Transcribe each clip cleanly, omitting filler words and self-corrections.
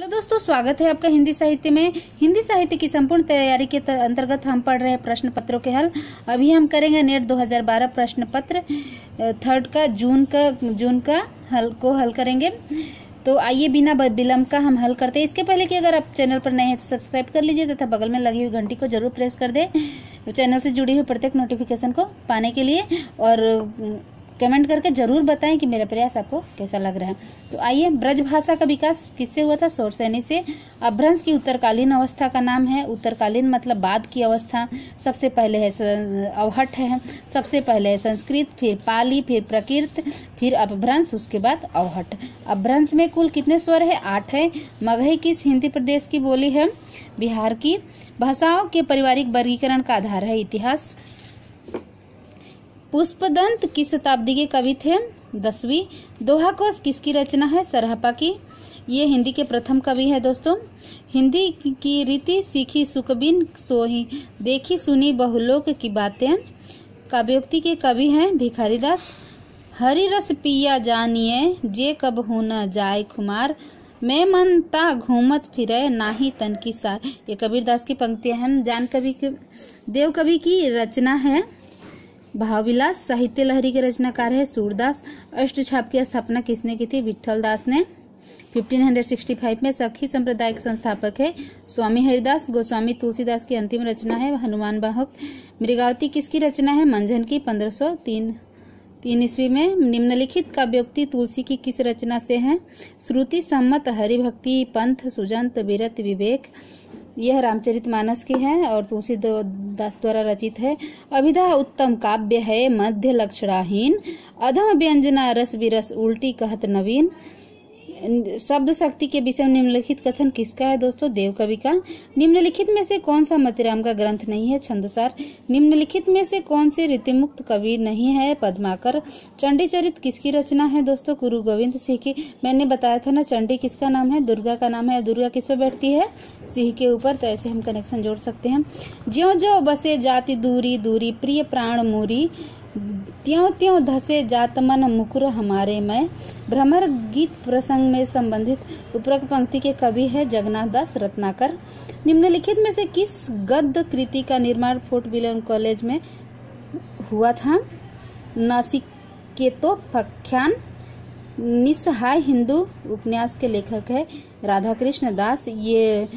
Hello दोस्तों, स्वागत है आपका हिंदी साहित्य में। हिंदी साहित्य की संपूर्ण तैयारी के अंतर्गत हम पढ़ रहे हैं प्रश्न पत्रों के हल। अभी हम करेंगे नेट 2012 प्रश्न पत्र थर्ड का जून का हल करेंगे। तो आइए बिना विलंब का हम हल करते हैं। इसके पहले कि अगर आप चैनल पर नए हैं तो सब्सक्राइब कर लीजिए तथा बगल में लगी हुई घंटी को जरूर प्रेस कर दे चैनल से जुड़ी हुई प्रत्येक नोटिफिकेशन को पाने के लिए, और कमेंट करके जरूर बताएं कि मेरा प्रयास आपको कैसा लग रहा है। तो आइए, ब्रज भाषा का विकास किससे हुआ था? शौरसेनी से। अपभ्रंश की उत्तरकालीन अवस्था का नाम है। उत्तरकालीन मतलब बाद की अवस्था। सबसे पहले है अवहट है, सबसे पहले है संस्कृत, फिर पाली, फिर प्रकृत, फिर अपभ्रंश, उसके बाद अवहट। अपभ्रंश में कुल कितने स्वर है? 8 है। मगही किस हिंदी प्रदेश की बोली है? बिहार की। भाषाओं के पारिवारिक वर्गीकरण का आधार है इतिहास। पुष्पदंत किस शताब्दी के कवि थे? 10वीं। दोहा कोश किसकी रचना है? सरहपा की। ये हिंदी के प्रथम कवि है दोस्तों। हिंदी की रीति सीखी सुकबिन सोही, देखी सुनी बहुलोक की बातें। काव्योक्ति के कवि हैं भिखारीदास। हरि रस पिया जानिए, जे कब हो न जाए खुमार, मैं मन ता घूमत फिरे नाही तन की सार। ये कबीरदास की पंक्तियां हैं। जान कवि के देव कवि की रचना है भावविलास। साहित्य लहरी के रचनाकार है सूरदास। अष्टछाप की स्थापना किसने की थी? विठल दास ने। 1565 में सखी संप्रदाय के संस्थापक है स्वामी हरिदास। गोस्वामी तुलसीदास की अंतिम रचना है हनुमान वाहक। मृगावती किसकी रचना है? मंझन की। 1503 ईस्वी में। निम्नलिखित काव्योक्ति तुलसी की किस रचना से है? श्रुति सम्मत हरिभक्ति पंथ सुजंत विरत विवेक। यह रामचरितमानस की है और तुलसीदास द्वारा रचित है। अभिधा उत्तम काव्य है, मध्य लक्षणाहीन, अधम व्यंजना रस विरस उल्टी कहत नवीन। शब्द शक्ति के विषय में निम्नलिखित कथन किसका है दोस्तों? देव कवि का। निम्नलिखित में से कौन सा मतिराम का ग्रंथ नहीं है? छंदसार। निम्नलिखित में से कौन से रीतिमुक्त कवि नहीं है? पद्माकर। चंडी चरित किसकी रचना है दोस्तों? गुरु गोविंद सिंह की। मैंने बताया था ना, चंडी किसका नाम है? दुर्गा का नाम है। दुर्गा किस पे बैठती है? सिंह के ऊपर। तो ऐसे हम कनेक्शन जोड़ सकते हैं। ज्यो ज्यो बसे जाति दूरी दूरी, प्रिय प्राण मूरी, त्यों त्यों धसे जात मन मुकुर हमारे में। भ्रमर गीत प्रसंग में संबंधित उपरोक्त पंक्ति के कवि है जगन्नाथ दास रत्नाकर। निम्नलिखित में से किस गद्य कृति का निर्माण फोर्ट विलियम कॉलेज में हुआ था? नचिकेतोपाख्यान। निस्सहाय हिंदू उपन्यास के लेखक है राधाकृष्ण दास। ये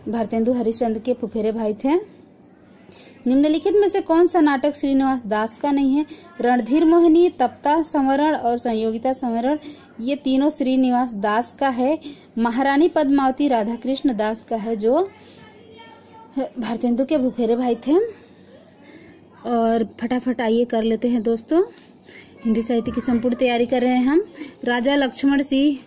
भारतेंदु हरिश्चंद्र के फुफेरे भाई थे। निम्नलिखित में से कौन सा नाटक श्रीनिवास दास का नहीं है? रणधीर मोहिनी, तप्ता संवरण और संयोगिता संवरण, ये तीनों श्रीनिवास दास का है। महारानी पद्मावती राधाकृष्ण दास का है, जो भारतेंदु के फुफेरे भाई थे। और फटाफट आइए कर लेते हैं दोस्तों। हिंदी साहित्य की संपूर्ण तैयारी कर रहे हैं हम। राजा लक्ष्मण सिंह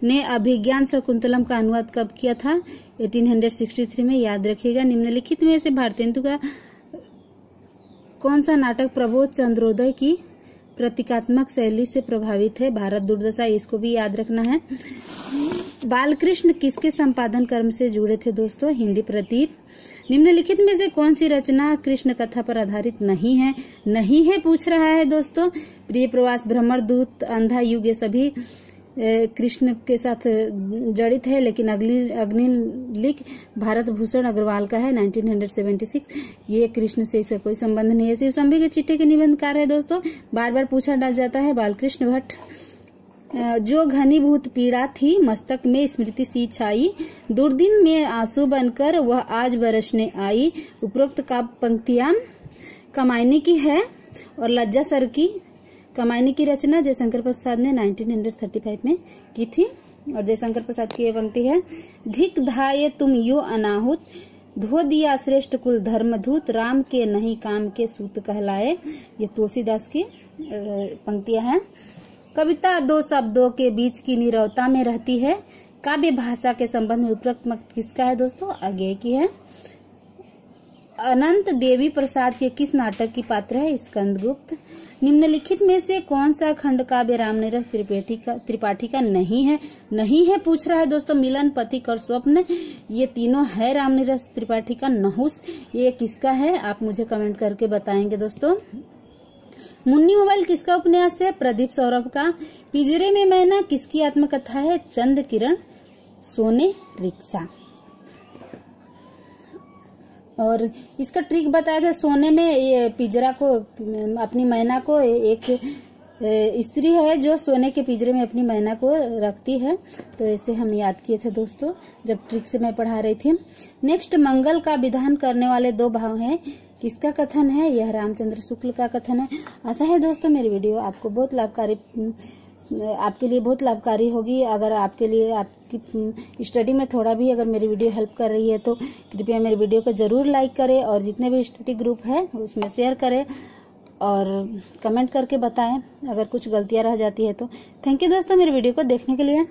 ने अभिज्ञान शकुंतलम का अनुवाद कब किया था? 1863 में। याद रखिएगा। निम्नलिखित में से भारतेंदु का कौन सा नाटक प्रबोध चंद्रोदय की प्रतीकात्मक शैली से प्रभावित है? भारत दुर्दशा। इसको भी याद रखना है। बालकृष्ण किसके संपादन कर्म से जुड़े थे दोस्तों? हिंदी प्रदीप। निम्नलिखित में से कौन सी रचना कृष्ण कथा पर आधारित नहीं है? नहीं है पूछ रहा है दोस्तों। प्रिय प्रवास, भ्रमर दूत, अंधा युग, ये सभी कृष्ण के साथ जड़ित है। लेकिन अग्निलिख भारत भूषण अग्रवाल का है 1976। ये कृष्ण से इसका कोई संबंध नहीं है। शिव शंभी के चिट्ठे के निबंधकार है दोस्तों। बार बार पूछा डाल जाता है बालकृष्ण भट्ट। जो घनीभूत पीड़ा थी मस्तक में स्मृति सी छाई, दुर्दिन में आंसू बनकर वह आज बरसने आई। उपरोक्त काव्य पंक्तियां कमायनी की है और लज्जा सर की। कमायनी की रचना जयशंकर प्रसाद ने 1935 में की थी। और जयशंकर प्रसाद की ये पंक्ति है, धिक धाये तुम यो अनाहुत, धो दिया श्रेष्ठ कुल धर्मधूत, राम के नहीं काम के सूत कहलाए। ये तुलसीदास की पंक्तियां हैं। कविता दो शब्दों के बीच की नीरवता में रहती है। काव्य भाषा के संबंध में उपरोक्त मत किसका है दोस्तों? अज्ञेय की है। अनंत देवी प्रसाद के किस नाटक की पात्र है? स्कंदगुप्त। निम्नलिखित में से कौन सा खंड काव्य रामनिरस त्रिपाठी का नहीं है? नहीं है पूछ रहा है दोस्तों। मिलन, पथिक और स्वप्न, ये तीनों है रामनिरस त्रिपाठी का। नहुस, ये किसका है? आप मुझे कमेंट करके बताएंगे दोस्तों। मुन्नी मोबाइल किसका उपन्यास है? प्रदीप सौरभ का। पिंजरे में मैना किसकी आत्मकथा है? चंद किरण सोने रिक्शा। और इसका ट्रिक बताया था, सोने में ये पिंजरा को, अपनी मैना को, एक स्त्री है जो सोने के पिंजरे में अपनी मैना को रखती है। तो ऐसे हम याद किए थे दोस्तों जब ट्रिक से मैं पढ़ा रही थी। नेक्स्ट, मंगल का विधान करने वाले दो भाव हैं, किसका कथन है? यह रामचंद्र शुक्ल का कथन है। आशा है दोस्तों मेरी वीडियो आपको बहुत लाभकारी, आपके लिए बहुत लाभकारी होगी। अगर आपके लिए, आपकी स्टडी में थोड़ा भी अगर मेरी वीडियो हेल्प कर रही है तो कृपया मेरी वीडियो को जरूर लाइक करें और जितने भी स्टडी ग्रुप है उसमें शेयर करें और कमेंट करके बताएं अगर कुछ गलतियां रह जाती है तो। थैंक यू दोस्तों मेरी वीडियो को देखने के लिए।